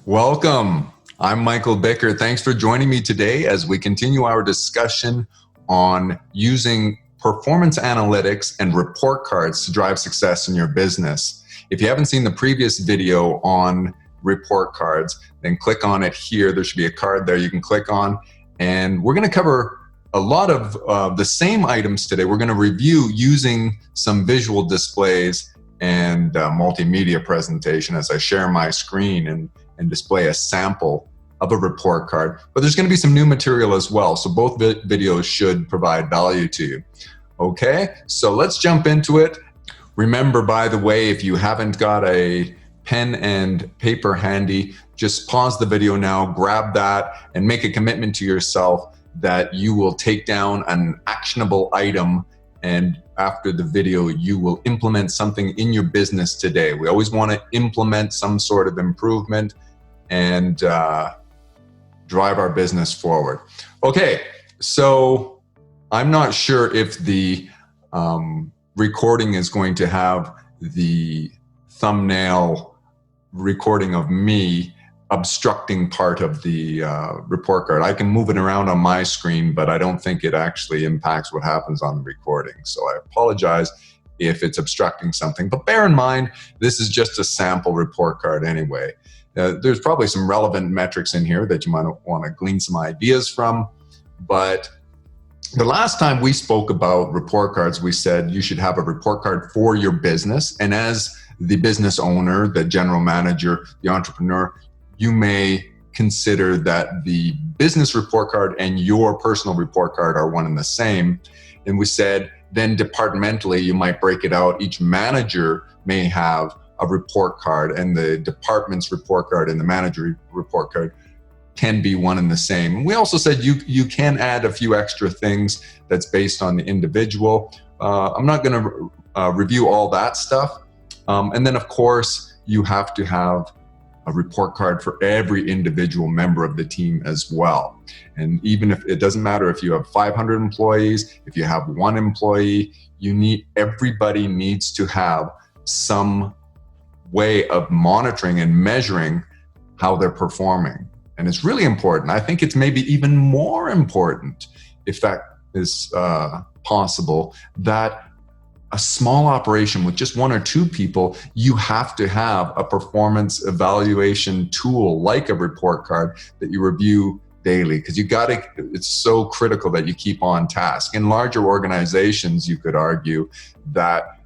Welcome. I'm Michael Bickert. Thanks for joining me today as we continue our discussion on using performance analytics and report cards to drive success in your business. If you haven't seen the previous video on report cards, then click on it here. There should be a card there you can click on. And we're going to cover a lot of the same items today. We're going to review using some visual displays and multimedia presentation as I share my screen and display a sample of a report card. But there's going to be some new material as well, so both videos should provide value to you. Okay, so let's jump into it. Remember, by the way, if you haven't got a pen and paper handy, just pause the video now, grab that, and make a commitment to yourself that you will take down an actionable item, and after the video, you will implement something in your business today. We always want to implement some sort of improvement and drive our business forward. Okay, so I'm not sure if the recording is going to have the thumbnail recording of me obstructing part of the report card. I can move it around on my screen, but I don't think it actually impacts what happens on the recording. So I apologize if it's obstructing something, but bear in mind, this is just a sample report card anyway. There's probably some relevant metrics in here that you might want to glean some ideas from, but the last time we spoke about report cards, we said you should have a report card for your business, and as the business owner, the general manager, the entrepreneur, you may consider that the business report card and your personal report card are one and the same. And we said then departmentally, you might break it out. Each manager may have a report card, and the department's report card and the manager report card can be one and the same. And we also said you can add a few extra things that's based on the individual. I'm not going to review all that stuff. And then, of course, you have to have a report card for every individual member of the team as well. And even if it doesn't matter if you have 500 employees, if you have one employee, everybody needs to have some way of monitoring and measuring how they're performing. And it's really important. I think it's maybe even more important, if that is possible, that a small operation with just one or two people, you have to have a performance evaluation tool like a report card that you review daily, because it's so critical that you keep on task. In larger organizations, you could argue that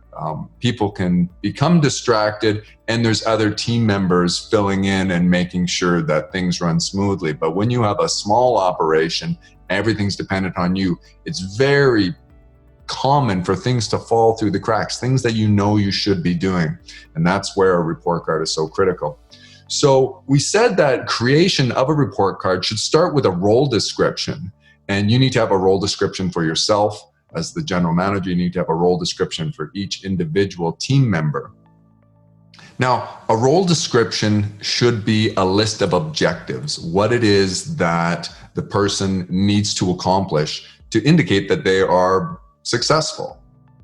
people can become distracted and there's other team members filling in and making sure that things run smoothly. But when you have a small operation, everything's dependent on you. It's very common for things to fall through the cracks, things that you should be doing. And that's where a report card is so critical. So we said that creation of a report card should start with a role description. And you need to have a role description for yourself. As the general manager, you need to have a role description for each individual team member. Now, a role description should be a list of objectives, what it is that the person needs to accomplish to indicate that they are successful.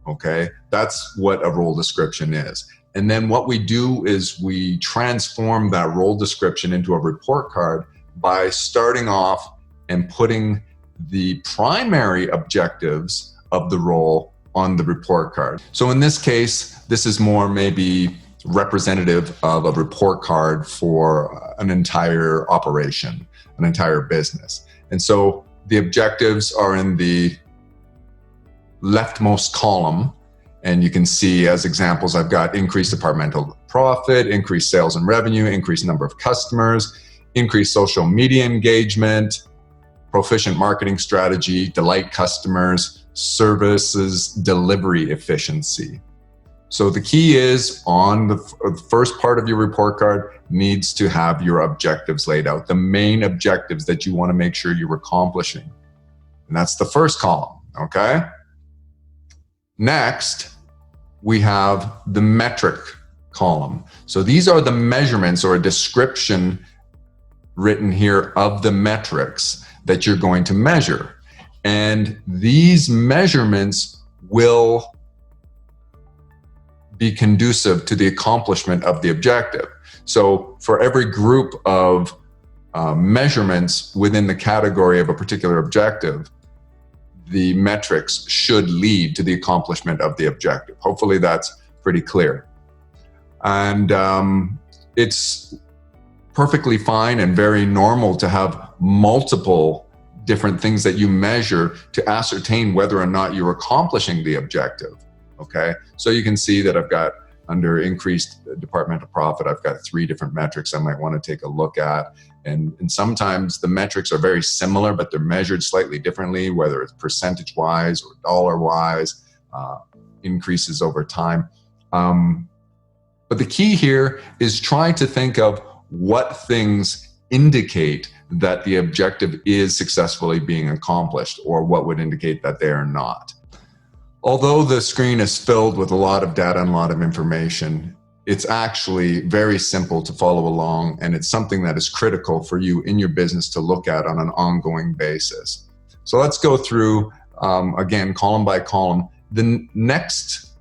Okay, that's what a role description is. And then what we do is we transform that role description into a report card by starting off and putting the primary objectives of the role on the report card. So in this case, this is more maybe representative of a report card for an entire operation, an entire business. And so the objectives are in the leftmost column, and you can see as examples, I've got increased departmental profit, increased sales and revenue, increased number of customers, increased social media engagement, proficient marketing strategy, delight customers, services delivery efficiency. So the key is on the first part of your report card needs to have your objectives laid out, the main objectives that you want to make sure you're accomplishing. And that's the first column, okay? Next, we have the metric column. So these are the measurements or a description written here of the metrics that you're going to measure. And these measurements will be conducive to the accomplishment of the objective. So for every group of measurements within the category of a particular objective, the metrics should lead to the accomplishment of the objective. Hopefully that's pretty clear. And it's perfectly fine and very normal to have multiple different things that you measure to ascertain whether or not you're accomplishing the objective. Okay, so you can see that I've got, under increased departmental profit, I've got 3 different metrics I might want to take a look at. And sometimes the metrics are very similar, but they're measured slightly differently, whether it's percentage-wise or dollar-wise, increases over time. But the key here is try to think of what things indicate that the objective is successfully being accomplished, or what would indicate that they are not. Although the screen is filled with a lot of data and a lot of information, it's actually very simple to follow along, and it's something that is critical for you in your business to look at on an ongoing basis. So let's go through, again, column by column. The next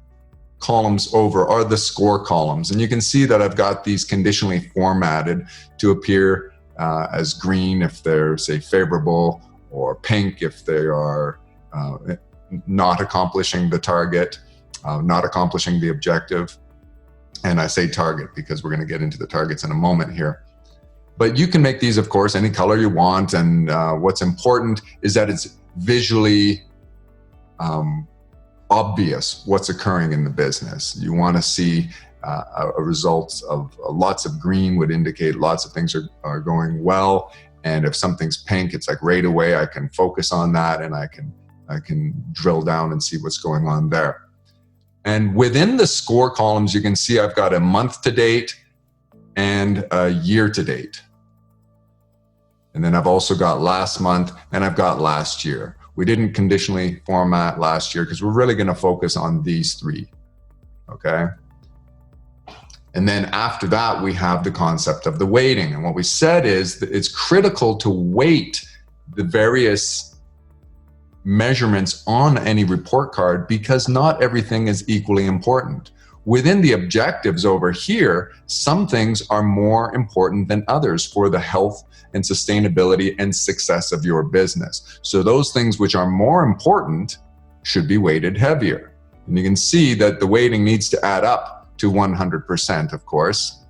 columns over are the score columns, and you can see that I've got these conditionally formatted to appear as green if they're, say, favorable, or pink if they are not accomplishing the target, not accomplishing the objective. And I say target because we're going to get into the targets in a moment here. But you can make these, of course, any color you want. And what's important is that it's visually obvious what's occurring in the business. You want to see a result of lots of green would indicate lots of things are going well. And if something's pink, it's like right away I can focus on that, and I can drill down and see what's going on there. And within the score columns, you can see I've got a month to date and a year to date. And then I've also got last month, and I've got last year. We didn't conditionally format last year because we're really going to focus on these 3. Okay. And then after that, we have the concept of the weighting. And what we said is that it's critical to weight the various measurements on any report card, because not everything is equally important. Within the objectives over here, some things are more important than others for the health and sustainability and success of your business. So those things which are more important should be weighted heavier. And you can see that the weighting needs to add up to 100%, of course.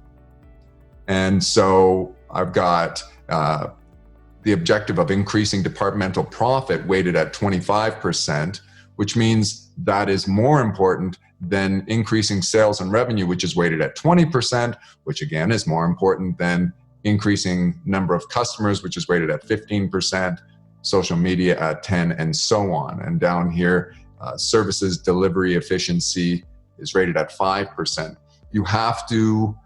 And so I've got the objective of increasing departmental profit weighted at 25%, which means that is more important than increasing sales and revenue, which is weighted at 20%, which again is more important than increasing number of customers, which is weighted at 15%, social media at 10%, and so on. And down here, services delivery efficiency is rated at 5%. You have to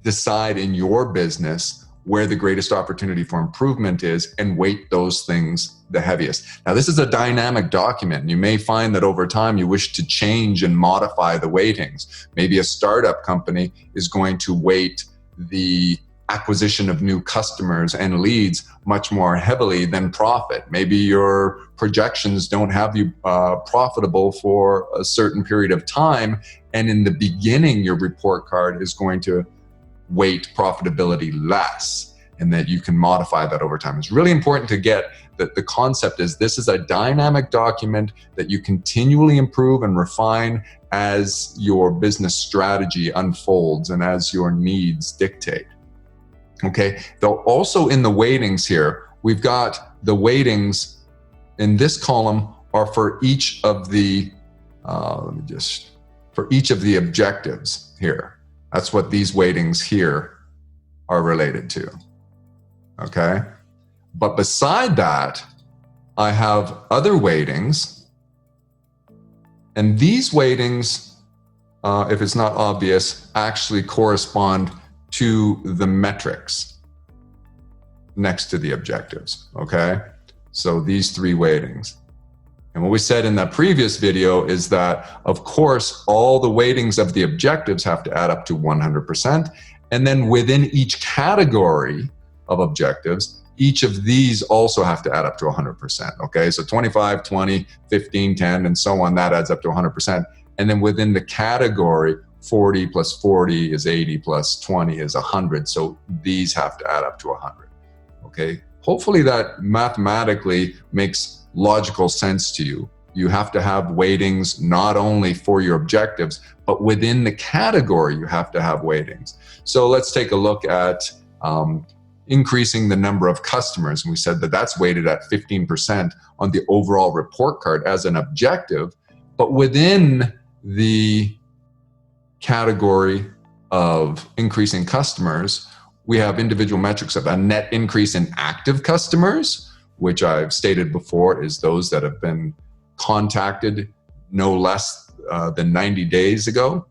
decide in your business where the greatest opportunity for improvement is and weight those things the heaviest. Now, this is a dynamic document, and you may find that over time you wish to change and modify the weightings. Maybe a startup company is going to weight the acquisition of new customers and leads much more heavily than profit. Maybe your projections don't have you profitable for a certain period of time, and in the beginning your report card is going to weight profitability less, and that you can modify that over time. It's really important to get that the concept is this is a dynamic document that you continually improve and refine as your business strategy unfolds and as your needs dictate. Okay, though also in the weightings here, we've got the weightings in this column are for each of the, for each of the objectives here. That's what these weightings here are related to, okay? But beside that, I have other weightings, and these weightings, if it's not obvious, actually correspond to the metrics next to the objectives, okay? So these 3 weightings. And what we said in that previous video is that, of course, all the weightings of the objectives have to add up to 100%. And then within each category of objectives, each of these also have to add up to 100%. Okay, so 25, 20, 15, 10, and so on, that adds up to 100%. And then within the category 40 plus 40 is 80 plus 20 is 100. So these have to add up to 100. Okay. Hopefully that mathematically makes logical sense to you. You have to have weightings not only for your objectives, but within the category, you have to have weightings. So let's take a look at increasing the number of customers. And we said that that's weighted at 15% on the overall report card as an objective. But within the category of increasing customers, we have individual metrics of a net increase in active customers, which I've stated before is those that have been contacted no less than 90 days ago,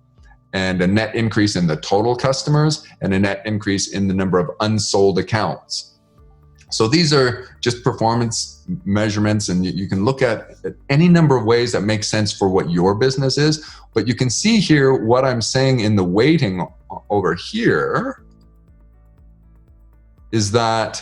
and a net increase in the total customers, and a net increase in the number of unsold accounts. So these are just performance measurements, and you can look at any number of ways that make sense for what your business is. But you can see here what I'm saying in the weighting over here is that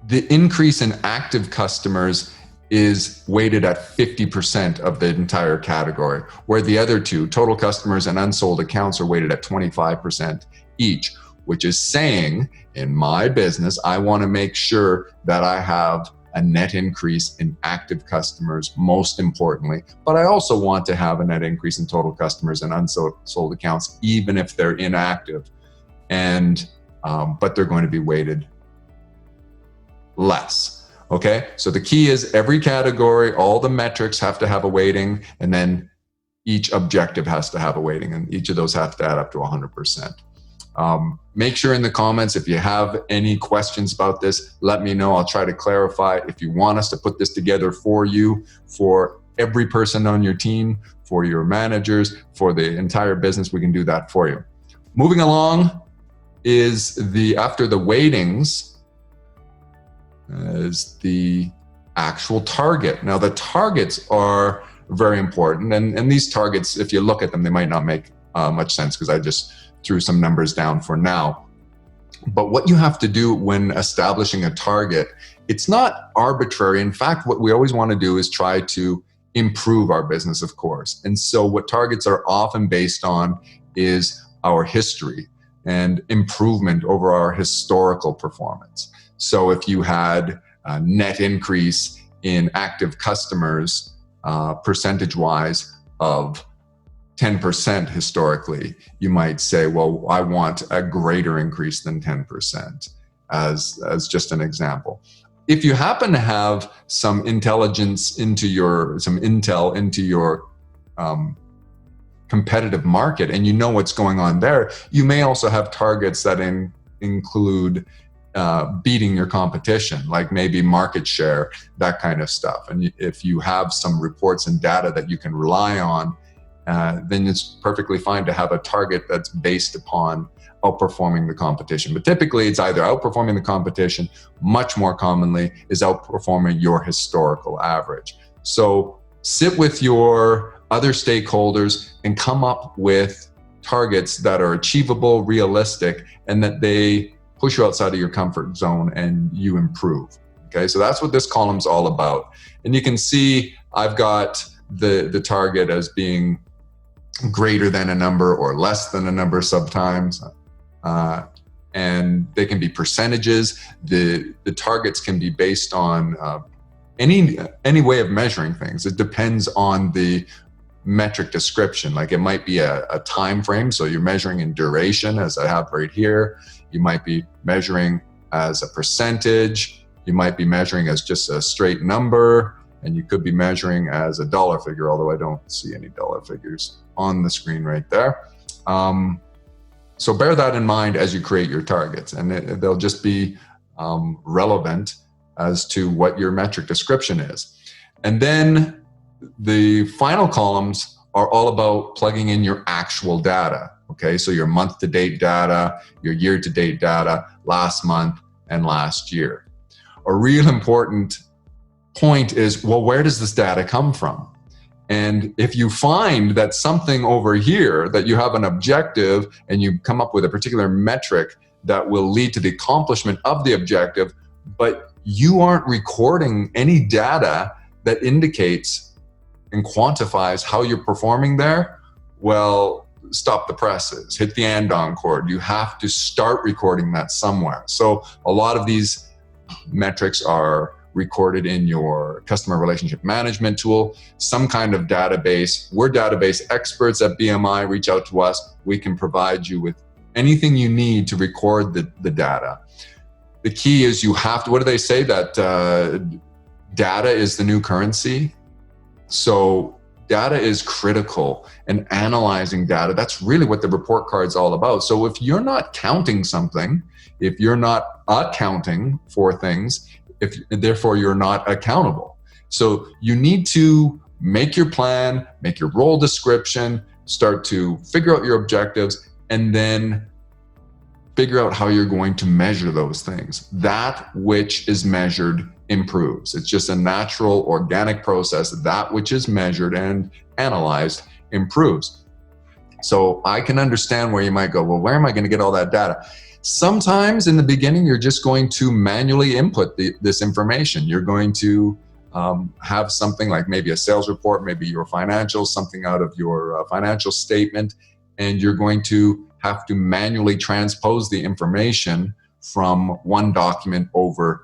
the increase in active customers is weighted at 50% of the entire category, where the other two, total customers and unsold accounts, are weighted at 25% each, which is saying, in my business, I want to make sure that I have a net increase in active customers, most importantly, but I also want to have a net increase in total customers and unsold accounts, even if they're inactive, and but they're going to be weighted less. Okay, so the key is every category, all the metrics have to have a weighting, and then each objective has to have a weighting, and each of those have to add up to 100%. Make sure in the comments, if you have any questions about this, let me know. I'll try to clarify. If you want us to put this together for you, for every person on your team, for your managers, for the entire business, we can do that for you. Moving along is after the weightings, is the actual target. Now the targets are very important, and these targets, if you look at them, they might not make much sense because I just threw some numbers down for now. But what you have to do when establishing a target, it's not arbitrary. In fact, what we always want to do is try to improve our business, of course. And so what targets are often based on is our history and improvement over our historical performance. So if you had a net increase in active customers percentage-wise of 10% historically, you might say, well, I want a greater increase than 10% as just an example. If you happen to have some intelligence some intel into your competitive market, and you know what's going on there, you may also have targets that include beating your competition, like maybe market share, that kind of stuff. And if you have some reports and data that you can rely on, then it's perfectly fine to have a target that's based upon outperforming the competition. But typically it's either outperforming the competition, much more commonly is outperforming your historical average. So sit with your other stakeholders and come up with targets that are achievable, realistic, and that they push you outside of your comfort zone and you improve. Okay, so that's what this column's all about. And you can see I've got the target as being greater than a number or less than a number sometimes. And they can be percentages. The targets can be based on any way of measuring things. It depends on the metric description. Like it might be a time frame, so you're measuring in duration, as I have right here. You might be measuring as a percentage. You might be measuring as just a straight number, and you could be measuring as a dollar figure, although I don't see any dollar figures on the screen right there. So bear that in mind as you create your targets, and they'll just be relevant as to what your metric description is. And then the final columns are all about plugging in your actual data. Okay, so your month-to-date data, your year-to-date data, last month and last year. A real important point is, well, where does this data come from? And if you find that something over here, that you have an objective and you come up with a particular metric that will lead to the accomplishment of the objective, but you aren't recording any data that indicates and quantifies how you're performing there, well, stop the presses, hit the andon cord. You have to start recording that somewhere. So a lot of these metrics are recorded in your customer relationship management tool, some kind of database. We're database experts at BMI. Reach out to us. We can provide you with anything you need to record the data. The key is you have to, what do they say? That data is the new currency. So data is critical, and analyzing data, that's really what the report card's all about. So if you're not counting something, if you're not accounting for things, therefore you're not accountable. So you need to make your plan, make your role description, start to figure out your objectives, and then figure out how you're going to measure those things. That which is measured improves. It's just a natural, organic process. That which is measured and analyzed improves. So I can understand where you might go, well, where am I going to get all that data? Sometimes in the beginning, you're just going to manually input this information. You're going to have something like maybe a sales report, maybe your financials, something out of your financial statement, and you're going to have to manually transpose the information from one document over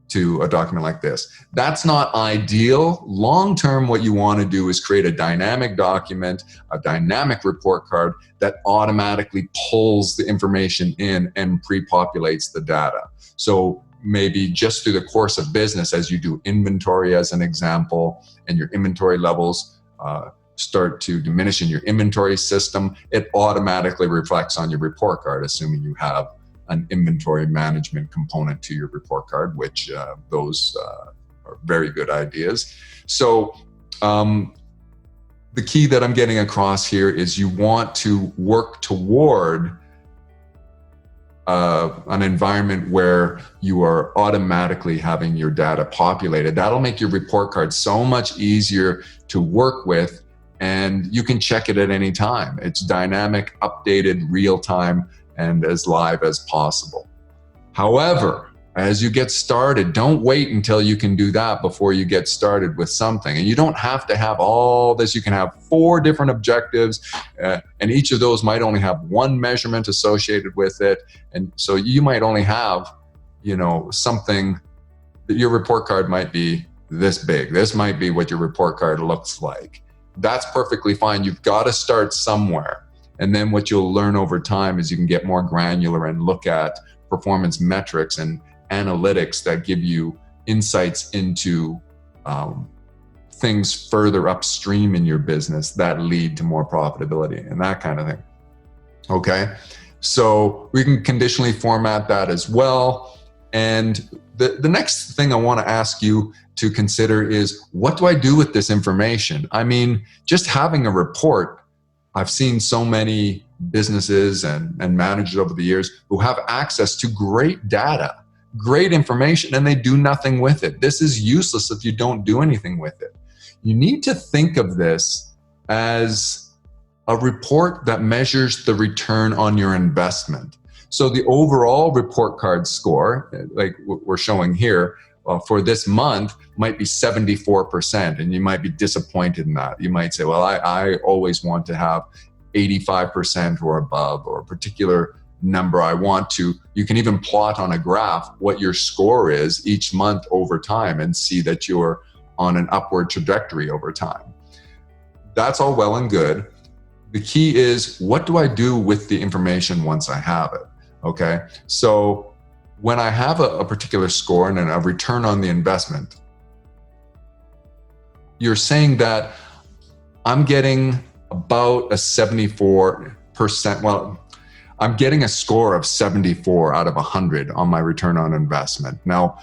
to a document like this. That's not ideal. Long-term, what you want to do is create a dynamic document, a dynamic report card that automatically pulls the information in and pre-populates the data. So maybe just through the course of business, as you do inventory as an example, and your inventory levels start to diminish in your inventory system, it automatically reflects on your report card, assuming you have an inventory management component to your report card, which those are very good ideas. So the key that I'm getting across here is you want to work toward an environment where you are automatically having your data populated. That'll make your report card so much easier to work with, and you can check it at any time. It's dynamic, updated, real time, and as live as possible. However, as you get started, don't wait until you can do that before you get started with something. And you don't have to have all this. You can have 4 different objectives, and each of those might only have one measurement associated with it. And so you might only have, something that your report card might be this big. This might be what your report card looks like. That's perfectly fine. You've got to start somewhere. And then what you'll learn over time is you can get more granular and look at performance metrics and analytics that give you insights into things further upstream in your business that lead to more profitability and that kind of thing. Okay, so we can conditionally format that as well. And the next thing I want to ask you to consider is, what do I do with this information? I mean, just having a report, I've seen so many businesses and managers over the years who have access to great data, great information, and they do nothing with it. This is useless if you don't do anything with it. You need to think of this as a report that measures the return on your investment. So the overall report card score, like we're showing here, for this month might be 74%, and you might be disappointed in that. You might say, well, I always want to have 85% or above, or a particular number I want to. You can even plot on a graph what your score is each month over time and see that you're on an upward trajectory over time. That's all well and good. The key is, what do I do with the information once I have it? Okay, so when I have a particular score and a return on the investment, you're saying that I'm getting about a 74%, well, I'm getting a score of 74 out of 100 on my return on investment. Now,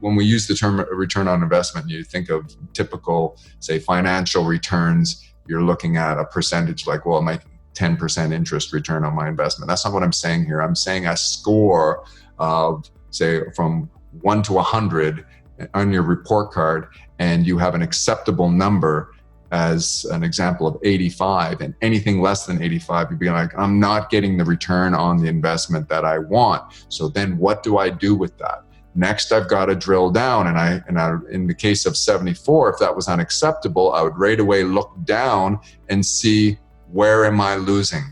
when we use the term return on investment, you think of typical, say, financial returns. You're looking at a percentage like, well, my 10% interest return on my investment. That's not what I'm saying here. I'm saying a score of, say, from 1 to 100 on your report card, and you have an acceptable number as an example of 85, and anything less than 85, you'd be like, I'm not getting the return on the investment that I want. So then what do I do with that? Next, I've got to drill down, and I, in the case of 74, if that was unacceptable, I would right away look down and see where am I losing?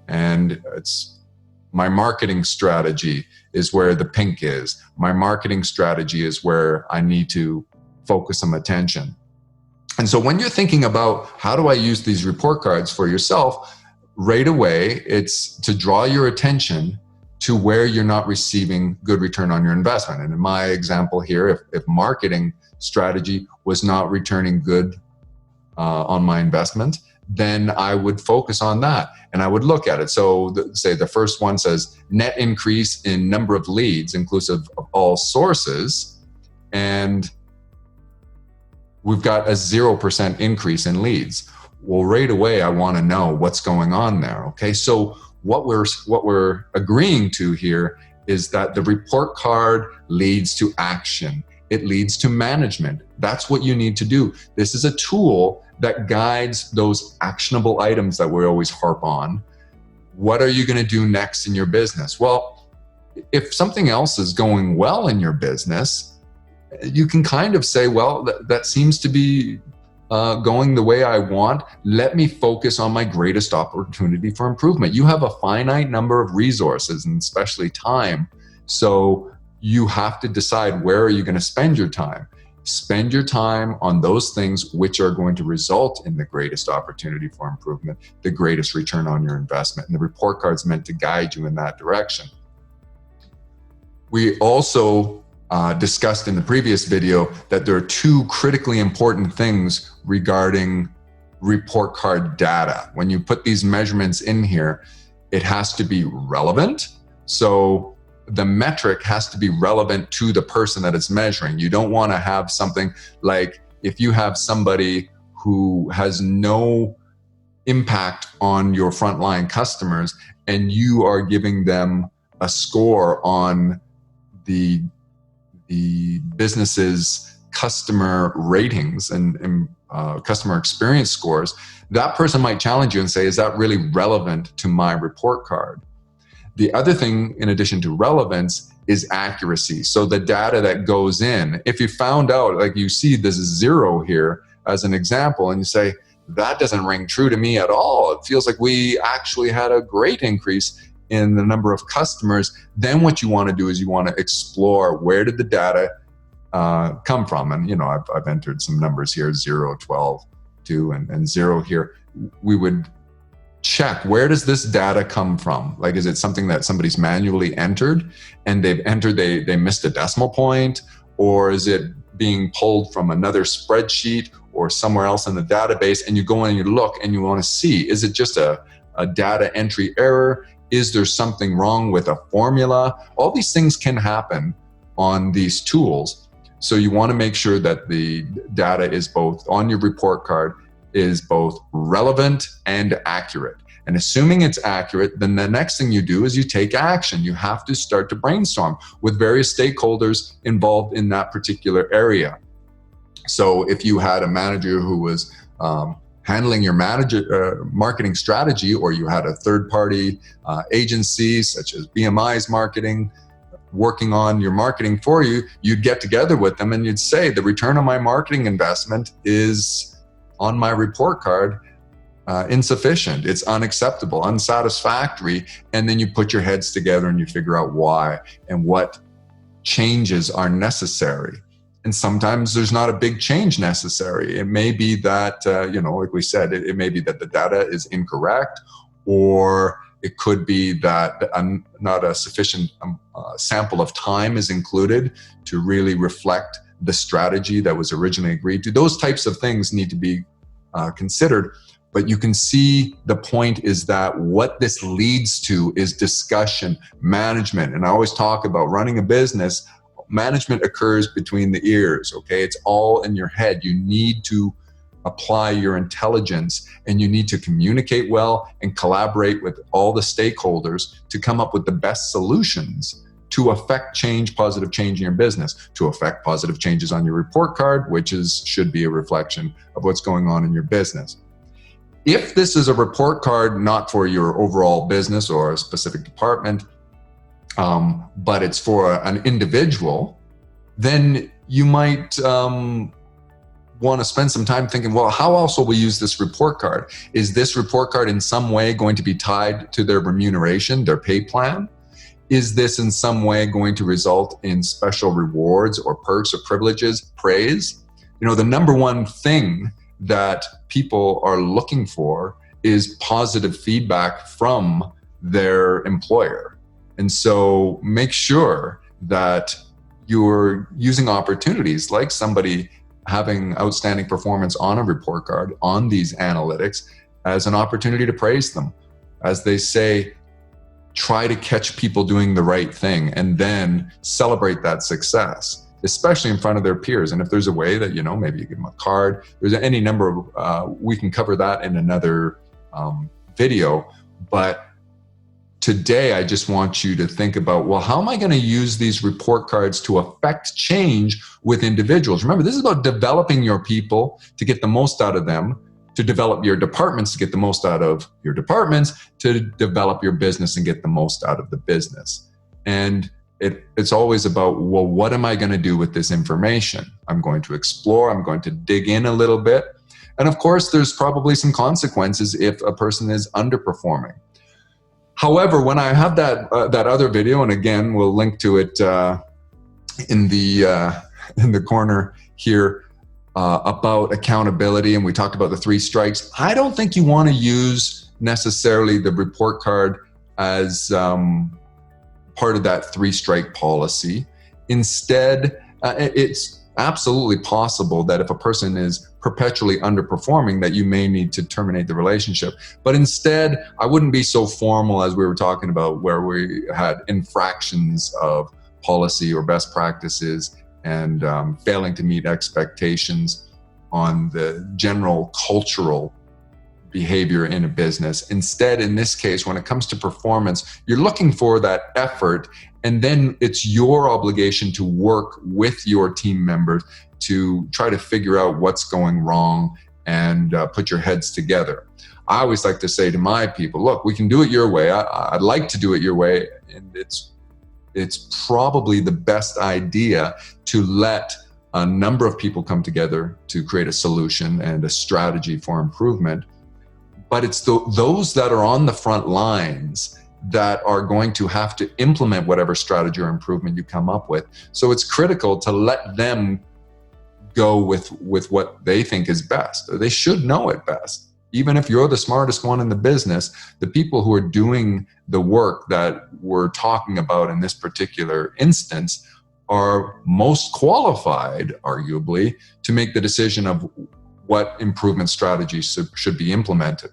And it's my marketing strategy is where the pink is. My marketing strategy is where I need to focus some attention. And so when you're thinking about how do I use these report cards for yourself, right away, it's to draw your attention to where you're not receiving good return on your investment. And in my example here, if marketing strategy was not returning good on my investment, then I would focus on that and I would look at it. So say the first one says net increase in number of leads inclusive of all sources, and we've got a 0% increase in leads. Well, right away, I want to know what's going on there. Okay, so what we're agreeing to here is that the report card leads to action. It leads to management. That's what you need to do. This is a tool that guides those actionable items that we always harp on. What are you going to do next in your business? Well, if something else is going well in your business, you can kind of say, well, that seems to be going the way I want. Let me focus on my greatest opportunity for improvement. You have a finite number of resources, and especially time. So you have to decide, where are you going to spend your time? Spend your time on those things which are going to result in the greatest opportunity for improvement, the greatest return on your investment. And the report card's meant to guide you in that direction. We also discussed in the previous video that there are two critically important things regarding report card data. When you put these measurements in here, it has to be relevant. So the metric has to be relevant to the person that it's measuring. You don't want to have something like, if you have somebody who has no impact on your frontline customers and you are giving them a score on the business's customer ratings and customer experience scores, that person might challenge you and say, is that really relevant to my report card? The other thing, in addition to relevance, is accuracy. So the data that goes in, if you found out, like you see this 0 here as an example, and you say, that doesn't ring true to me at all. It feels like we actually had a great increase in the number of customers. Then what you want to do is you want to explore, where did the data come from? And, I've entered some numbers here, 0, 12, 2, and 0 here. We would check, where does this data come from? Like, is it something that somebody's manually entered and they missed a decimal point? Or is it being pulled from another spreadsheet or somewhere else in the database? And you go in and you look and you want to see, is it just a data entry error? Is there something wrong with a formula? All these things can happen on these tools. So you want to make sure that the data is both on your report card is both relevant and accurate. And assuming it's accurate, then the next thing you do is you take action. You have to start to brainstorm with various stakeholders involved in that particular area. So if you had a manager who was handling your marketing strategy, or you had a third-party agency such as BMI's marketing working on your marketing for you, you'd get together with them and you'd say, the return on my marketing investment is, on my report card, insufficient, it's unacceptable, unsatisfactory. And then you put your heads together and you figure out why and what changes are necessary. And sometimes there's not a big change necessary. It may be that, like we said, it may be that the data is incorrect, or it could be that not a sufficient sample of time is included to really reflect the strategy that was originally agreed to. Those types of things need to be considered. But you can see the point is that what this leads to is discussion, management. And I always talk about running a business. Management occurs between the ears, okay? It's all in your head. You need to apply your intelligence, and you need to communicate well and collaborate with all the stakeholders to come up with the best solutions to affect change, positive change in your business, to affect positive changes on your report card, which should be a reflection of what's going on in your business. If this is a report card not for your overall business or a specific department, but it's for an individual, then you might want to spend some time thinking, well, how else will we use this report card? Is this report card in some way going to be tied to their remuneration, their pay plan? Is this in some way going to result in special rewards or perks or privileges, praise? The number one thing that people are looking for is positive feedback from their employer. And so make sure that you're using opportunities like somebody having outstanding performance on a report card, on these analytics, as an opportunity to praise them. As they say, try to catch people doing the right thing and then celebrate that success, especially in front of their peers. And if there's a way that, maybe you give them a card, there's any number of, we can cover that in another video. But today, I just want you to think about, well, how am I going to use these report cards to affect change with individuals? Remember, this is about developing your people to get the most out of them, to develop your departments to get the most out of your departments, to develop your business and get the most out of the business. And it's always about, well, what am I going to do with this information? I'm going to explore, I'm going to dig in a little bit. And of course, there's probably some consequences if a person is underperforming. However, when I have that other video, and again, we'll link to it in the corner here, about accountability, and we talked about the 3 strikes. I don't think you want to use necessarily the report card as part of that 3-strike policy. Instead, it's absolutely possible that if a person is perpetually underperforming, that you may need to terminate the relationship. But instead, I wouldn't be so formal as we were talking about, where we had infractions of policy or best practices and failing to meet expectations on the general cultural behavior in a business. Instead, in this case, when it comes to performance, you're looking for that effort, and then it's your obligation to work with your team members to try to figure out what's going wrong and put your heads together. I always like to say to my people, look, we can do it your way. I'd like to do it your way, and it's probably the best idea to let a number of people come together to create a solution and a strategy for improvement. But it's those that are on the front lines that are going to have to implement whatever strategy or improvement you come up with. So it's critical to let them go with what they think is best. They should know it best. Even if you're the smartest one in the business, the people who are doing the work that we're talking about in this particular instance are most qualified, arguably, to make the decision of what improvement strategies should be implemented.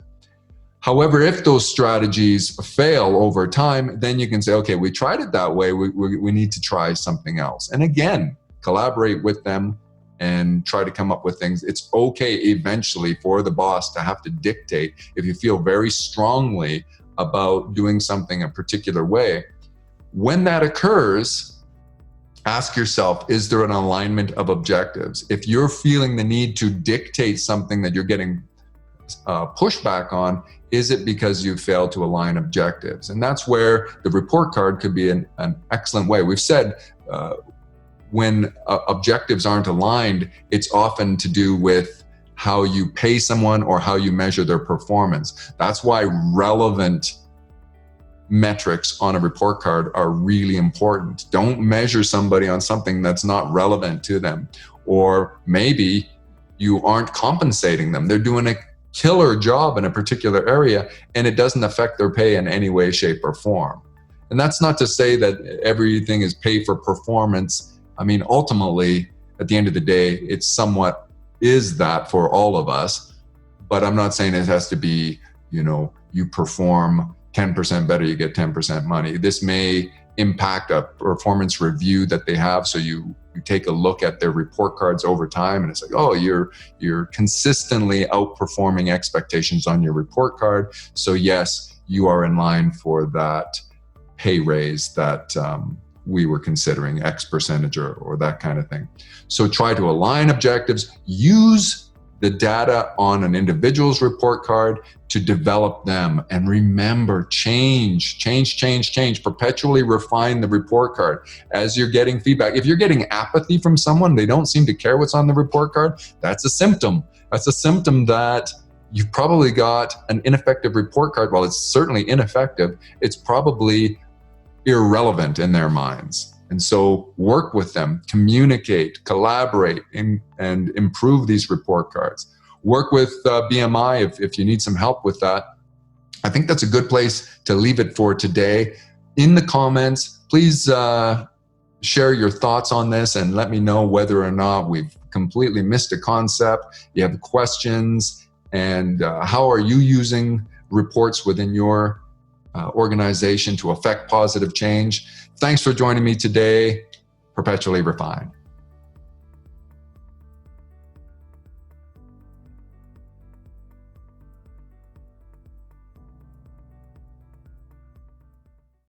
However, if those strategies fail over time, then you can say, okay, we tried it that way, we need to try something else. And again, collaborate with them and try to come up with things. It's okay eventually for the boss to have to dictate if you feel very strongly about doing something a particular way. When that occurs, ask yourself, is there an alignment of objectives? If you're feeling the need to dictate something that you're getting pushback on, is it because you failed to align objectives? And that's where the report card could be an excellent way. We've said when objectives aren't aligned, it's often to do with how you pay someone or how you measure their performance. That's why relevant metrics on a report card are really important. Don't measure somebody on something that's not relevant to them. Or maybe you aren't compensating them. They're doing a killer job in a particular area and it doesn't affect their pay in any way, shape, or form. And that's not to say that everything is pay for performance. I mean, ultimately, at the end of the day, it somewhat is that for all of us. But I'm not saying it has to be, you perform 10% better, you get 10% money. This may impact a performance review that they have. So you take a look at their report cards over time and it's like, oh, you're consistently outperforming expectations on your report card. So yes, you are in line for that pay raise that we were considering, X percentage or that kind of thing. So try to align objectives, use the data on an individual's report card to develop them. And remember, change, perpetually refine the report card as you're getting feedback. If you're getting apathy from someone, they don't seem to care what's on the report card, that's a symptom. That's a symptom that you've probably got an ineffective report card. Well, it's certainly ineffective. It's probably irrelevant in their minds. And so work with them, communicate, collaborate, and improve these report cards. Work with BMI if you need some help with that. I think that's a good place to leave it for today. In the comments, please share your thoughts on this and let me know whether or not we've completely missed a concept. You have questions, and how are you using reports within your organization to affect positive change? Thanks for joining me today. Perpetually refine.